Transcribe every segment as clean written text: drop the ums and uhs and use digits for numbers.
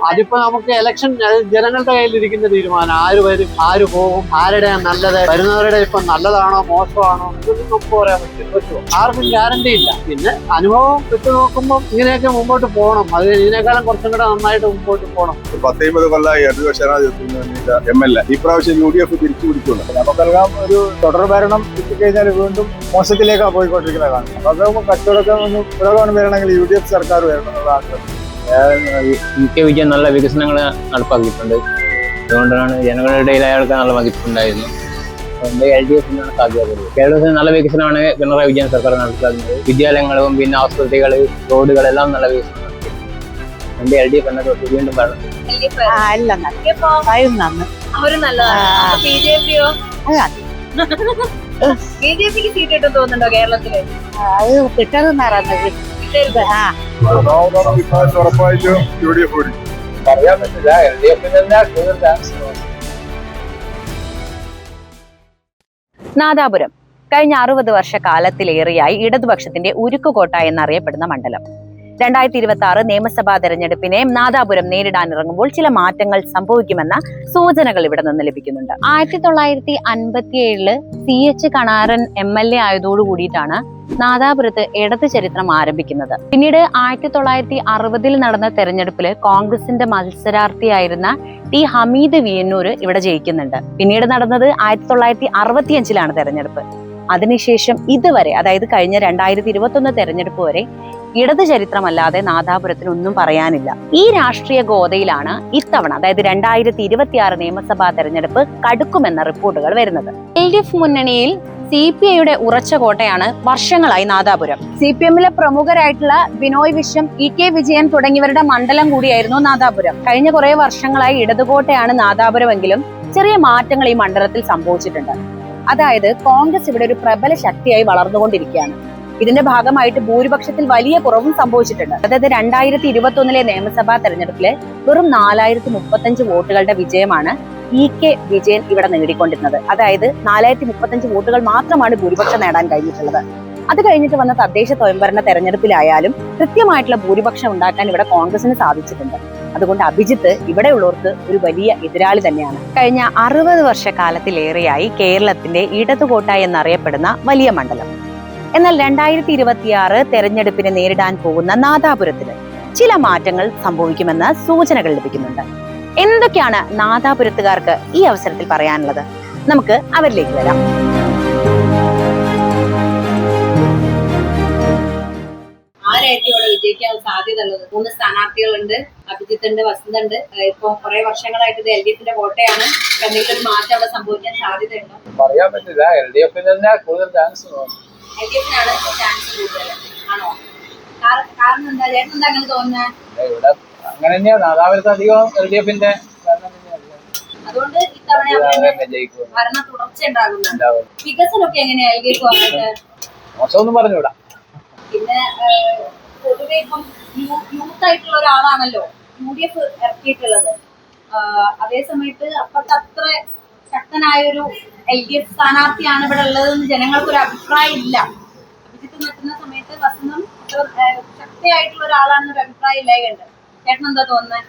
അതിപ്പോ നമുക്ക് ഇലക്ഷൻ ജനങ്ങളുടെ കയ്യിലിരിക്കുന്ന തീരുമാനം. ആര് വരും, ആര് പോകും, ആരുടെ നല്ലത്, വരുന്നവരുടെ ഇപ്പൊ നല്ലതാണോ മോശമാണോ ഇതൊന്നും നമുക്ക് പറയാൻ പറ്റുമോ? ആർക്കും ഗ്യാരണ്ടി ഇല്ല. പിന്നെ അനുഭവം വെച്ച് നോക്കുമ്പോൾ ഇങ്ങനെയൊക്കെ മുമ്പോട്ട് പോകണം. അത് ഇതിനേക്കാളും കുറച്ചും കൂടെ നന്നായിട്ട് മുമ്പോട്ട് പോകണം. 10-50 കൊല്ലമായി ഇടതുപക്ഷ MLA ഇപ്രാവശ്യം UDF തിരിച്ചു പിടിക്കുന്നുണ്ട്. നമുക്കെല്ലാം ഒരു തുടർ ഭരണം കിട്ടിക്കഴിഞ്ഞാൽ വീണ്ടും മോശത്തിലേക്കാണ് പോയിക്കൊണ്ടിരിക്കുന്നതാണ്. അതൊക്കെ കച്ചവടമൊക്കെ ഒന്ന് പുരോഗമനം വരണമെങ്കിൽ UDF സർക്കാർ വരണമെന്നുള്ളതാണ്. വിജയൻ നല്ല വികസനങ്ങൾ നടപ്പാക്കിയിട്ടുണ്ട്. അതുകൊണ്ടാണ് ജനങ്ങളുടെ ഇടയിൽ അയാൾക്ക് നല്ല മതിപ്പുണ്ടായിരുന്നു. അതുകൊണ്ട് LDF സാധ്യത. കേരളത്തിൽ നല്ല വികസനമാണ് പിണറായി വിജയൻ സർക്കാർ നടപ്പാക്കുന്നത്. വിദ്യാലയങ്ങളും പിന്നെ ആശുപത്രികൾ, റോഡുകളെല്ലാം നല്ല വികസനം നടത്തി. LDF എന്ന തൊട്ട് വീണ്ടും ഭരണം. BJPക്ക് സീറ്റ് കിട്ടും തോന്നുന്നുണ്ടോ കേരളത്തില്? ഉറപ്പായിട്ടും UDF പറയാൻ പറ്റില്ല. LDF കൂടുതൽ ചാൻസ്. നാദാപുരം കഴിഞ്ഞ 60 വർഷക്കാലത്തിലേറെയായി ഇടതുപക്ഷത്തിന്റെ ഉരുക്കുകോട്ട എന്നറിയപ്പെടുന്ന മണ്ഡലം. 2026 നിയമസഭാ തെരഞ്ഞെടുപ്പിനെ നാദാപുരം നേരിടാനിറങ്ങുമ്പോൾ ചില മാറ്റങ്ങൾ സംഭവിക്കുമെന്ന സൂചനകൾ ഇവിടെ നിന്ന് ലഭിക്കുന്നുണ്ട്. 1957 CH കണാരൻ MLA ആയതോടുകൂടിയിട്ടാണ് നാദാപുരത്ത് ഇടത് ചരിത്രം ആരംഭിക്കുന്നത്. പിന്നീട് 1960 നടന്ന തെരഞ്ഞെടുപ്പില് കോൺഗ്രസിന്റെ മത്സരാർത്ഥിയായിരുന്ന T ഹമീദ് വിയന്നൂർ ഇവിടെ ജയിക്കുന്നുണ്ട്. പിന്നീട് നടന്നത് 1965 തെരഞ്ഞെടുപ്പ്. അതിനുശേഷം ഇതുവരെ, അതായത് കഴിഞ്ഞ 2021 തെരഞ്ഞെടുപ്പ് വരെ ഇടത് ചരിത്രമല്ലാതെ നാദാപുരത്തിനൊന്നും പറയാനില്ല. ഈ രാഷ്ട്രീയ ഗോതയിലാണ് ഇത്തവണ, അതായത് 2026 നിയമസഭാ തെരഞ്ഞെടുപ്പ് കടുക്കുമെന്ന റിപ്പോർട്ടുകൾ വരുന്നത്. LDF മുന്നണിയിൽ CPIയുടെ ഉറച്ച കോട്ടയാണ് വർഷങ്ങളായി നാദാപുരം. CPMലെ പ്രമുഖരായിട്ടുള്ള ബിനോയ് വിശ്വം, EK വിജയൻ തുടങ്ങിയവരുടെ മണ്ഡലം കൂടിയായിരുന്നു നാദാപുരം. കഴിഞ്ഞ കുറെ വർഷങ്ങളായി ഇടതുകോട്ടയാണ് നാദാപുരമെങ്കിലും ചെറിയ മാറ്റങ്ങൾ ഈ മണ്ഡലത്തിൽ സംഭവിച്ചിട്ടുണ്ട്. അതായത് കോൺഗ്രസ് ഇവിടെ ഒരു പ്രബല ശക്തിയായി വളർന്നുകൊണ്ടിരിക്കുകയാണ്. ഇതിന്റെ ഭാഗമായിട്ട് ഭൂരിപക്ഷത്തിൽ വലിയ കുറവും സംഭവിച്ചിട്ടുണ്ട്. അതായത് 2021 നിയമസഭാ തെരഞ്ഞെടുപ്പില് വെറും 4035 വോട്ടുകളുടെ വിജയമാണ് EK വിജയൻ ഇവിടെ നേടിക്കൊണ്ടിരുന്നത്. അതായത് 4035 വോട്ടുകൾ മാത്രമാണ് ഭൂരിപക്ഷം നേടാൻ കഴിഞ്ഞിട്ടുള്ളത്. അത് കഴിഞ്ഞിട്ട് വന്ന തദ്ദേശ സ്വയംഭരണ തെരഞ്ഞെടുപ്പിലായാലും കൃത്യമായിട്ടുള്ള ഭൂരിപക്ഷം ഉണ്ടാക്കാൻ ഇവിടെ കോൺഗ്രസിന് സാധിച്ചിട്ടുണ്ട്. അതുകൊണ്ട് അഭിജിത്ത് ഇവിടെയുള്ളവർക്ക് ഒരു വലിയ എതിരാളി തന്നെയാണ്. കഴിഞ്ഞ 60 വർഷക്കാലത്തിലേറെയായി കേരളത്തിന്റെ ഇടതുകോട്ട എന്നറിയപ്പെടുന്ന വലിയ മണ്ഡലം. എന്നാൽ 2026 തെരഞ്ഞെടുപ്പിനെ നേരിടാൻ പോകുന്ന നാദാപുരത്തിന് ചില മാറ്റങ്ങൾ സംഭവിക്കുമെന്ന് സൂചനകൾ ലഭിക്കുന്നുണ്ട്. എന്തൊക്കെയാണ് നാദാപുരത്തുകാർക്ക് ഈ അവസരത്തിൽ പറയാനുള്ളത്? നമുക്ക് അവരിലേക്ക് വരാം. ആരായിരിക്കും ഇവിടെ വിജയിക്കാൻ സാധ്യത ഉള്ളത്? 3 സ്ഥാനാർത്ഥികളുണ്ട്. അഭിജിത്ത് ഉണ്ട്, വസന്ത് ഉണ്ട്. ഇപ്പൊ കുറെ വർഷങ്ങളായിട്ട് ഇത് LDFന്റെ കോട്ടയാണ്. എന്തെങ്കിലും ഒരു മാറ്റം അവിടെ സംഭവിക്കാൻ സാധ്യതയുണ്ടോ? പറയാൻ പറ്റില്ല. LDF കൂടുതൽ ചാൻസ്. LDFനാണ് ചാൻസ് കൂടുതൽ ആണോ? കാരണം എന്താ ചേട്ടൻ എന്താ അങ്ങനെ തോന്നുന്നത്? ഇവിടെ അങ്ങനെ തന്നെയാണ്. നാദാപുരത്ത് അധികം LDFന്റെ അതുകൊണ്ട് ഇത്തവണ ഭരണ തുടർച്ച ഉണ്ടാകുന്നുണ്ട്. വികസനമൊക്കെ എങ്ങനെയാ LDF വന്നിട്ട്? മോശമൊന്നും പറഞ്ഞുകൂടാ. പിന്നെ പൊതുവെ ഇപ്പം യൂത്ത് ആയിട്ടുള്ള ഒരാളാണല്ലോ UDF ഇറക്കിയിട്ടുള്ളത്. അതേ സമയത്ത് അപ്പുറത്ത് അത്ര ശക്തനായൊരു LDF സ്ഥാനാർത്ഥിയാണ് ഇവിടെ ഉള്ളതെന്ന് ജനങ്ങൾക്കൊരു അഭിപ്രായം ഇല്ല. അഭിജിത്ത് നിൽക്കുന്ന സമയത്ത് വസന്തം ശക്തിയായിട്ടുള്ള ഒരാളാണെന്നൊരു അഭിപ്രായം ഇല്ലായുണ്ട്. ചേട്ടൻ എന്താ തോന്നുന്നത്?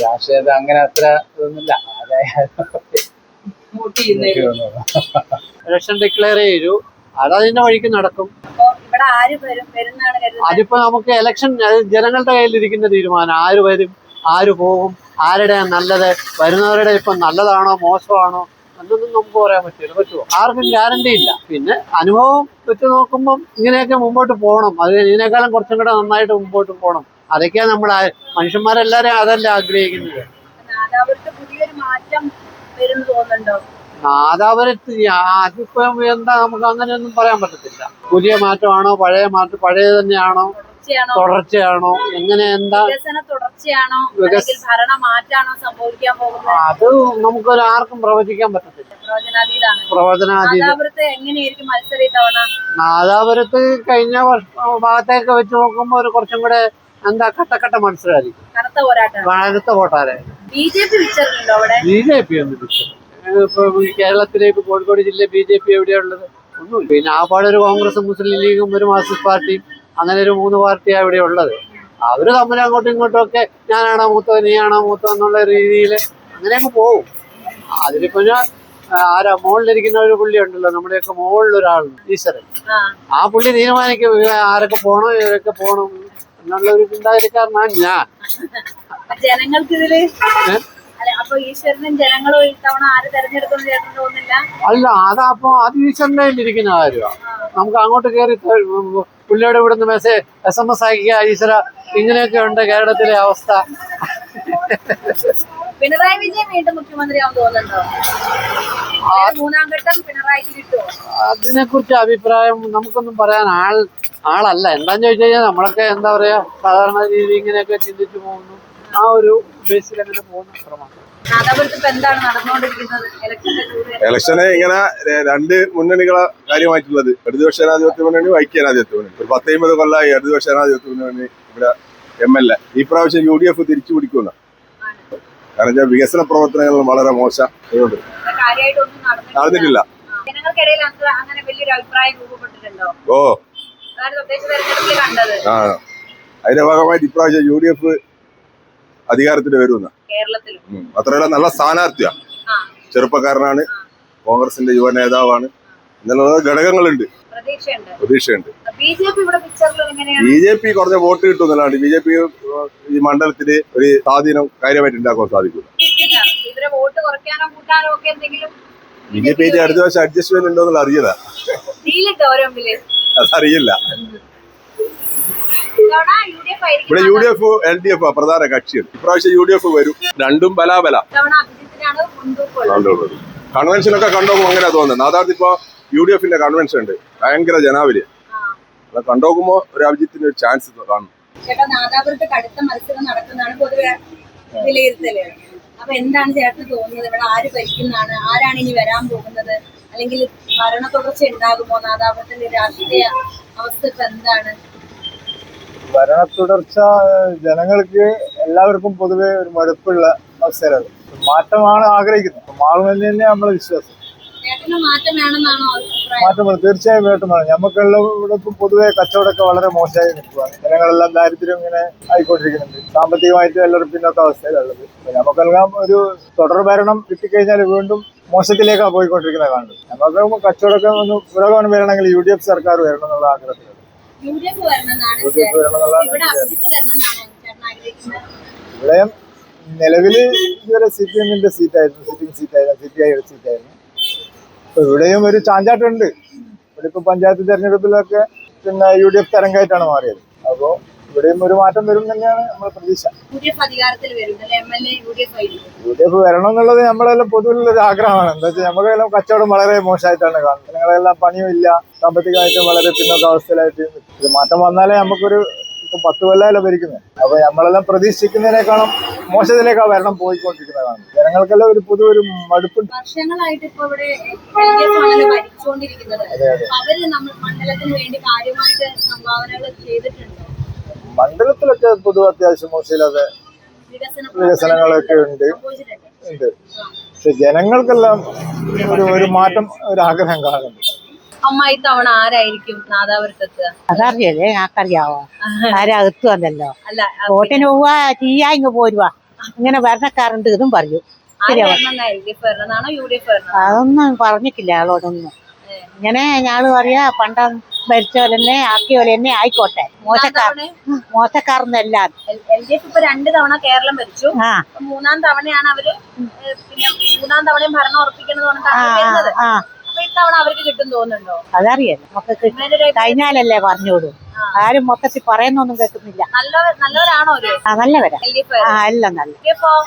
രാഷ്ട്രീയത്തെ അങ്ങനെ അത്ര ഇതൊന്നുമില്ല. ഇലക്ഷൻ ഡിക്ലെയർ ചെയ്തു, അതതിന്റെ വഴിക്ക് നടക്കും. ഇവിടെ ആര് വരുന്നാണ്? അതിപ്പോ നമുക്ക് ഇലക്ഷൻ ജനങ്ങളുടെ കയ്യിലിരിക്കുന്ന തീരുമാനം. ആര് വരും, ആര് പോകും, ആരുടെ നല്ലത്, വരുന്നവരുടെ ഇപ്പൊ നല്ലതാണോ മോശമാണോ എന്നൊന്നും നമുക്ക് പറയാൻ പറ്റുമോ? ആർക്കും ഗ്യാരണ്ടി ഇല്ല. പിന്നെ അനുഭവം വെച്ച് നോക്കുമ്പോൾ ഇങ്ങനെയൊക്കെ മുമ്പോട്ട് പോകണം. അത് ഇതിനേക്കാളും കുറച്ചും കൂടെ നന്നായിട്ട് മുമ്പോട്ട് പോകണം. അതൊക്കെയാണ് നമ്മൾ മനുഷ്യന്മാരെല്ലാരും അതല്ലേ ആഗ്രഹിക്കുന്നത്. നാദാപുരത്ത് പുതിയൊരു മാറ്റം വരുന്നു തോന്നുന്നുണ്ടോ? നാദാപുരത്ത് അതിപ്പോ എന്താ, നമുക്ക് അങ്ങനെയൊന്നും പറയാൻ പറ്റത്തില്ല. പുതിയ മാറ്റമാണോ, പഴയ തന്നെയാണോ, തുടർച്ചയാണോ, എങ്ങനെ എന്താ തുടർച്ചയാണോ, ഭരണ മാറ്റാണോ സംഭവിക്കാൻ പോകുന്നത്? അത് നമുക്ക് ആർക്കും പ്രവചിക്കാൻ പറ്റത്തില്ല. നാദാപുരത്ത് എങ്ങനെയായിരിക്കും മത്സരം ഇത്തവണ? നാദാപുരത്ത് കഴിഞ്ഞ ഭാഗത്തേക്ക് വെച്ച് നോക്കുമ്പോ ഒരു കുറച്ചും കൂടെ എന്താ കട്ടക്കട്ട മത്സരമായിരിക്കും. കനത്ത പോട്ടാരെ. BJP ഒന്നും ഇപ്പൊ കേരളത്തിലേക്ക് കോഴിക്കോട് ജില്ലയിൽ BJP എവിടെയാ ഉള്ളത്? ഒന്നുമില്ല. പിന്നെ ആ പാടൊരു കോൺഗ്രസും മുസ്ലിം ലീഗും ഒരു മാർക്സിസ്റ്റ് പാർട്ടിയും, അങ്ങനെ ഒരു 3 പാർട്ടിയാണ് ഇവിടെ ഉള്ളത്. അവര് തമ്മിൽ അങ്ങോട്ടും ഇങ്ങോട്ടും ഒക്കെ ഞാനാണോ മൂത്തോ നീയാണോ മൂത്തോ എന്നുള്ള രീതിയിൽ അങ്ങനെ അങ്ങ് പോകും. അതിലിപ്പോ ഞാൻ ആരാ മുകളിലിരിക്കുന്ന ഒരു പുള്ളി ഉണ്ടല്ലോ, നമ്മുടെയൊക്കെ മുകളിലൊരാളുണ്ട്, ഈശ്വരൻ. ആ പുള്ളി തീരുമാനിക്കും ആരൊക്കെ പോകണം ഇവരൊക്കെ പോകണം എന്നുള്ള ഒരു ചിന്താഗതിക്കാരനാണ് ഞാൻ. ജനങ്ങൾക്ക് ഇതില് അപ്പൊ ഈശ്വരനും ജനങ്ങളും ഇത്തവണ ആര് തെരഞ്ഞെടുക്കുന്ന ചേട്ടൻ തോന്നുന്നില്ല. അല്ല, അതപ്പോ അത് ഈശ്വരൻ്റെ ഇരിക്കുന്ന കാര്യമാണ്. നമുക്ക് അങ്ങോട്ട് കയറി പുള്ളിയോട് ഇവിടുന്ന് SMS അയക്കുക, ഈശ്വര ഇങ്ങനെയൊക്കെ ഉണ്ട് കേരളത്തിലെ അവസ്ഥ. പിണറായി വിജയൻ വീണ്ടും മുഖ്യമന്ത്രിയാവും തോന്നുന്നുണ്ടോ? മൂന്നാം ഘട്ടം പിണറായിക്ക് കിട്ടുമോ? അതിനെ കുറിച്ച് അഭിപ്രായം നമുക്കൊന്നും പറയാൻ ആളല്ല. എന്താന്ന് ചോദിച്ചു കഴിഞ്ഞാൽ നമ്മളൊക്കെ എന്താ പറയാ സാധാരണ രീതി ഇങ്ങനെയൊക്കെ ചിന്തിച്ചു പോകുന്നു, ആ ഒരു ബേസിൽ അങ്ങനെ പോകുന്ന ശ്രമം. എന്താണ് നടന്നുകൊണ്ടിരിക്കുന്നത്? ഇലക്ഷന് ഇങ്ങനെ രണ്ട് മുന്നണികളെ കാര്യമായിട്ടുള്ളത്, ഇടതുപക്ഷ ജനാധിപത്യ മുന്നണി, ഐക്യജനാധിപത്യ മുന്നണി. ഒരു 10-50 കൊല്ലമായി ഇടതുപക്ഷ ജനാധിപത്യ മുന്നണി ഇവിടെ MLA. ഈ പ്രാവശ്യം UDF തിരിച്ചു പിടിക്കുന്ന, കാരണം വെച്ചാൽ വികസന പ്രവർത്തനങ്ങൾ വളരെ മോശം നടന്നിട്ടില്ല. ഓ അതിന്റെ ഭാഗമായിട്ട് ഇപ്രാവശ്യം UDF അധികാരത്തിൽ വരുന്ന, മാത്രമല്ല നല്ല സ്ഥാനാർത്ഥിയാണ്, ചെറുപ്പക്കാരനാണ്, കോൺഗ്രസിന്റെ യുവ നേതാവാണ്, എന്നുള്ള ഘടകങ്ങളുണ്ട്, പ്രതീക്ഷയുണ്ട്. BJP കുറഞ്ഞ വോട്ട് കിട്ടുന്നല്ലാണ്ട് BJP ഈ മണ്ഡലത്തില് ഒരു സ്വാധീനം കാര്യമായിട്ട് ഉണ്ടാക്കാൻ സാധിക്കില്ല. BJP അടുത്ത വർഷം അഡ്ജസ്റ്റ്മെന്റ് ഉണ്ടോ എന്നുള്ള അറിയതാ, അതറിയില്ല. ഇവിടെ UDF LDF പ്രധാന കക്ഷിയാണ്. ഇപ്രാവശ്യം UDF വരും, രണ്ടും ബലാബല. കൺവെൻഷനൊക്കെ കണ്ടോക്കുമ്പോ അങ്ങനെ തോന്നുന്നത്. നാദാർത്ത് ഇപ്പൊ UDFന്റെ കൺവെൻഷൻ ഉണ്ട്, ഭയങ്കര ജനാവലിയ. കണ്ടോക്കുമ്പോ ഒരു അഭിജിത്തിന് ഒരു ചാൻസ് കാണും. നാദാപുരത്ത് കടുത്ത മത്സരം നടക്കുന്നതാണ് പൊതുവെ വിലയിരുത്തല്. അപ്പൊ എന്താണ് ചേട്ടന് തോന്നുന്നത്? ഇവിടെ ആര് ഭരിക്കുന്നതാണ്? ആരാണ് ഇനി വരാൻ പോകുന്നത്? അല്ലെങ്കിൽ ഭരണ തുടർച്ച ഉണ്ടാകുമോ? നാദാപുരത്തിന്റെ രാഷ്ട്രീയ അവസ്ഥ ഇപ്പൊ എന്താണ്? ഭരണ തുടർച്ച ജനങ്ങൾക്ക് എല്ലാവർക്കും പൊതുവെ ഒരു മടുപ്പുള്ള അവസ്ഥയിലാണ്. മാറ്റമാണ് ആഗ്രഹിക്കുന്നത്, മാറുമെന്ന് തന്നെ നമ്മളെ വിശ്വാസം. മാറ്റം വേണമെന്നാണോ? മാറ്റം വേണം, തീർച്ചയായും മാറ്റം വേണം. നമുക്കുള്ള ഇവിടെ ഇപ്പം പൊതുവെ കച്ചവടമൊക്കെ വളരെ മോശമായി നിൽക്കുകയാണ്. ജനങ്ങളെല്ലാം ദാരിദ്ര്യം ഇങ്ങനെ ആയിക്കൊണ്ടിരിക്കുന്നുണ്ട്, സാമ്പത്തികമായിട്ട് എല്ലാവരും പിന്നോക്ക അവസ്ഥയിലുള്ളത്. നമുക്കെല്ലാം ഒരു തുടർ ഭരണം കിട്ടിക്കഴിഞ്ഞാൽ വീണ്ടും മോശത്തിലേക്കാണ് പോയിക്കൊണ്ടിരിക്കുന്നത് കാണുന്നത്. നമുക്ക് കച്ചവടമൊക്കെ ഒന്ന് പുരോഗമനം വരണമെങ്കിൽ UDF സർക്കാർ വരണം എന്നുള്ള ആഗ്രഹത്തിലാണ്. ഇവിടെ നിലവില് ഇതുവരെ CPMന്റെ സീറ്റായിരുന്നു, സിറ്റിംഗ് സീറ്റായിരുന്നു, CPI സീറ്റായിരുന്നു. അപ്പൊ ഇവിടെയും ഒരു ചാഞ്ചാട്ടുണ്ട്. ഇവിടെ ഇപ്പൊ പഞ്ചായത്ത് തെരഞ്ഞെടുപ്പിലൊക്കെ പിന്നെ UDF തരംഗമായിട്ടാണ് മാറിയത്. അപ്പോ ഇവിടെയും ഒരു മാറ്റം വരും തന്നെയാണ് നമ്മുടെ പ്രതീക്ഷ. UDF വരണം എന്നുള്ളത് നമ്മളെല്ലാം പൊതുവിലുള്ളൊരു ആഗ്രഹമാണ്. എന്താ വെച്ചാൽ നമുക്കെല്ലാം കച്ചവടം വളരെ മോശമായിട്ടാണ് കാണുന്നത്. ജനങ്ങളെല്ലാം പണിയും ഇല്ല, സാമ്പത്തികമായിട്ടും വളരെ പിന്നോക്ക അവസ്ഥയിലായിട്ട്. ഇത് മാറ്റം വന്നാലേ നമുക്കൊരു ഇപ്പൊ 10 കൊല്ലമല്ല ഭരിക്കുന്നത്. അപ്പൊ നമ്മളെല്ലാം പ്രതീക്ഷിക്കുന്നതിനേക്കാളും മോശത്തിലേക്കാണ് ഭരണം പോയിക്കൊണ്ടിരിക്കുന്നതാണ്. ജനങ്ങൾക്കെല്ലാം ഒരു പൊതു ഒരു മടുപ്പ്. വർഷങ്ങളായിട്ട് ഇപ്പൊ ഇവിടെ ഭരിച്ചുകൊണ്ടിരിക്കുന്നത് അവര് നമ്മൾ മണ്ഡലത്തിന് വേണ്ടി കാര്യമായിട്ട് സംഭാവനകൾ ചെയ്തിട്ടുണ്ടോ? മണ്ഡലത്തിലൊക്കെ പൊതുവെ അത്യാവശ്യം മോശമില്ലാതെ വികസനങ്ങളൊക്കെ ഉണ്ട്. പക്ഷെ ജനങ്ങൾക്കെല്ലാം ഒരു മാറ്റം, ഒരു ആഗ്രഹം കാണുന്നുണ്ട്. അമ്മ ഇത്തവണ ആരായിരിക്കും നാദാപുരത്തെത്തുക? അതറിയല്ലേ, ഞങ്ങൾക്കറിയാവോ? ആരാ എത്തുവന്നല്ലോ. അല്ല വോട്ടിന് പോവാ ചെയ്യാ ഇങ്ങ് പോരുവാ, ഇങ്ങനെ ഭരണക്കാരുണ്ട് ഇതും പറയൂ. അതൊന്നും പറഞ്ഞിട്ടില്ല ആളോടൊന്നും. ഇങ്ങനെ ഞാള് പറയാ പണ്ട ഭരിച്ച പോലെ തന്നെ ആക്കിയ പോലെ തന്നെ ആയിക്കോട്ടെ, മോശക്കാരനല്ല. LDF ഇപ്പൊ 2 തവണ കേരളം ഭരിച്ചു, 3-ാം തവണയാണ് അവര് പിന്നെ 3-ാം തവണയും ഭരണം ഉറപ്പിക്കുന്നത്. ഇത്തവണ അവർക്ക് കിട്ടും തോന്നുന്നുണ്ടോ? അതറിയാലോ, നമുക്ക് കഴിഞ്ഞാലല്ലേ പറഞ്ഞോളൂ. ആരും മൊത്തത്തിൽ പറയുന്നൊന്നും കേൾക്കുന്നില്ല. നല്ലവരാണോ അവര്? നല്ലവരാ, എല്ലാം നല്ല,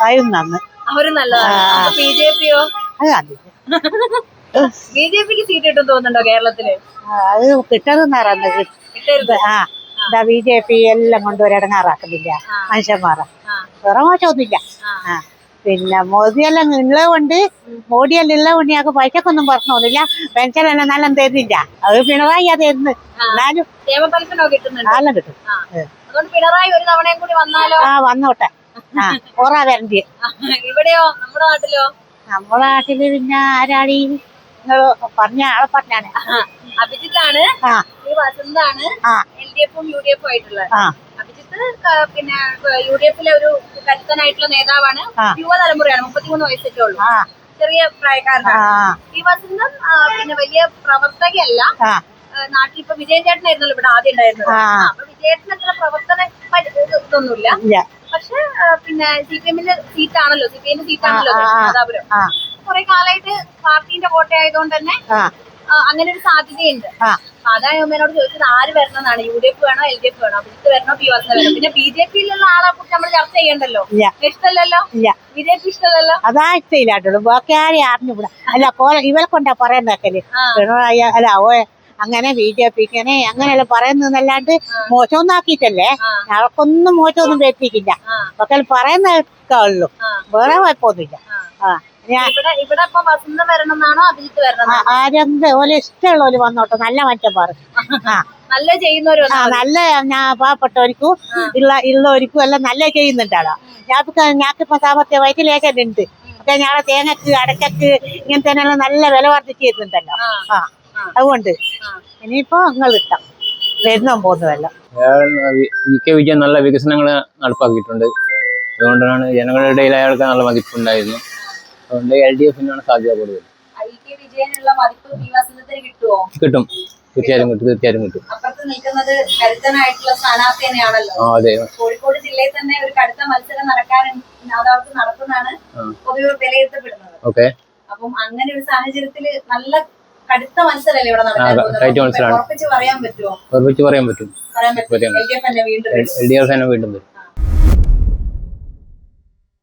അവരും നന്ന്, അവരും നല്ലതാണ്. BJPയോ? അത് BJPക്ക് സീറ്റ് കിട്ടും തോന്നുന്നുണ്ടോ കേരളത്തില്? അത് കിട്ടരുതെന്നാ BJP എല്ലാം കൊണ്ട് ഒരിടങ്ങാറാക്കുന്നില്ല മനുഷ്യന്മാരെ. വേറെ മോശമൊന്നുമില്ല. പിന്നെ മോദിയെല്ലാം ഉള്ളതുകൊണ്ട്, മോഡിയെല്ലാം ഉള്ളതുകൊണ്ട് ഞങ്ങൾക്ക് പൈസക്കൊന്നും പ്രശ്നമൊന്നുമില്ല. പെൻഷനെല്ലാം നല്ല തരുന്നില്ല. അത് പിണറായിയാ തരുന്നത്. എന്നാലും എല്ലാം കിട്ടും. വന്നോട്ടെ, ഓറാ വരണ്ടി. ഇവിടെയോ? നമ്മുടെ നാട്ടിലോ? നമ്മുടെ നാട്ടില് പിന്നെ ആരാടി നിങ്ങൾ പറഞ്ഞ ആളെ പറഞ്ഞാണ് അഭിജിത്താണ്, ആ. ഈ വസന്താണ് ആ. LDF-ഉം UDF-ഉം ആയിട്ടുള്ളത്. ആ. അഭിജിത്ത് പിന്നെ UDF-ലെ ഒരു കരുത്തനായിട്ടുള്ള നേതാവാണ്. ആ. യുവതലമുറയാണ്, 33 വയസ്സൊക്കെ ഉള്ളൂ, ആ. ചെറിയ പ്രായക്കാരനാണ്. ഈ വസന്തം പിന്നെ വലിയ പ്രവർത്തകയല്ല. ആ. നാട്ടിൽ ഇപ്പൊ വിജയൻ ചേട്ടനായിരുന്നല്ലോ ഇവിടെ ആദ്യം ഉണ്ടായിരുന്നത്. അപ്പൊ വിജയേട്ടന് അത്ര പ്രവർത്തന ഇതൊന്നുമില്ല. പക്ഷെ പിന്നെ CPM-ന്റെ സീറ്റാണല്ലോ, CPM സീറ്റാണല്ലോ നാദാപുരം. കുറെ കാലമായിട്ട് പാർട്ടിന്റെ കോട്ടയായതുകൊണ്ട് തന്നെ അങ്ങനെ ഒരു സാധ്യതയുണ്ട്. അതാണ് ഉമ്മേനോട് ചോദിച്ചത് ആര് വരണമെന്നാണ്, UDF വേണോ LDF വേണോ, അഭിജിത്ത് വരണോ പി വാസന വേണോ? പിന്നെ BJP-യിലുള്ള ആളെ കുറിച്ച് നമ്മൾ ചർച്ച ചെയ്യണ്ടല്ലോ. ഇഷ്ടമല്ലല്ലോ, BJP ഇഷ്ടമല്ലല്ലോ. അതാ ഇഷ്ടമില്ലാട്ടുള്ളൂ, ബാക്കി ആരെയും അറിഞ്ഞുകൂടാ. അല്ല ഇവരെ കൊണ്ടാ പറയുന്നേക്കല് പിണറായി അല്ല അങ്ങനെ BJP ഇങ്ങനെ അങ്ങനെയല്ല പറയുന്നതല്ലാണ്ട് മോശമൊന്നും ആക്കിയിട്ടല്ലേ, ഞങ്ങൾക്കൊന്നും മോശമൊന്നും വരുത്തിക്കില്ല. ഒക്കെ പറയുന്ന കേൾക്കുള്ളൂ, വേറെ കുഴപ്പമൊന്നുമില്ല. ഇവിടെ ഇപ്പൊ വസന്ത വരണമെന്നാണോ അഭിജിത്ത് വരണം? ആരെന്ത് ഓലെ ഇഷ്ടമുള്ളവര് വന്നോട്ടോ, നല്ല മനുഷ്യന്മാർ, നല്ല ചെയ്യുന്നവര്, നല്ല ഞാൻ പാവപ്പെട്ടവർക്കും ഉള്ളവർക്കും എല്ലാം നല്ല ചെയ്യുന്നുണ്ടാളോ. ഞാക്കിപ്പോ സാമ്പത്തികമായിട്ട് ലേഖനുണ്ട്. പക്ഷെ ഞങ്ങളെ തേങ്ങക്ക് അടക്കക്ക് ഇങ്ങനത്തെ നല്ല വില വർദ്ധിച്ച് ചെയ്യുന്നുണ്ടല്ലോ. അതുകൊണ്ട് ഇനിയിപ്പോ നിങ്ങൾ കിട്ടാം വരുന്നോ പോകുന്നതല്ല. വിജയൻ നല്ല വികസനങ്ങൾ നടപ്പാക്കിയിട്ടുണ്ട്. അതുകൊണ്ടാണ് ജനങ്ങളുടെ ഇടയിൽ അയാൾക്ക് നല്ല മതിപ്പുണ്ടായിരുന്നു. അതുകൊണ്ട് LDF-നാണ് സാധ്യത കൂടുതൽ. വിജയനുള്ള മതിപ്പ് ഈ വസന്തത്തിന് കിട്ടുമോ? കിട്ടും, തീർച്ചയായും കിട്ടും. അപ്പുറത്ത് നിൽക്കുന്നത് കരുത്തനായിട്ടുള്ള സ്ഥാനാർത്ഥി തന്നെയാണല്ലോ. അതെ, കോഴിക്കോട് ജില്ലയിൽ തന്നെ ഒരു കടുത്ത മത്സരം നടക്കുന്നതാണ് പൊതുവെ വിലയിരുത്തപ്പെടുന്നത്. അപ്പം അങ്ങനെ ഒരു സാഹചര്യത്തില് നല്ല കടുത്ത മത്സരമല്ലേ ഇവിടെ നടക്കാൻ? ഉറപ്പിച്ച് പറയാൻ പറ്റുമോ? പറയാൻ പറ്റും. LDF തന്നെ വീണ്ടും LDF തന്നെ വീണ്ടും വരും.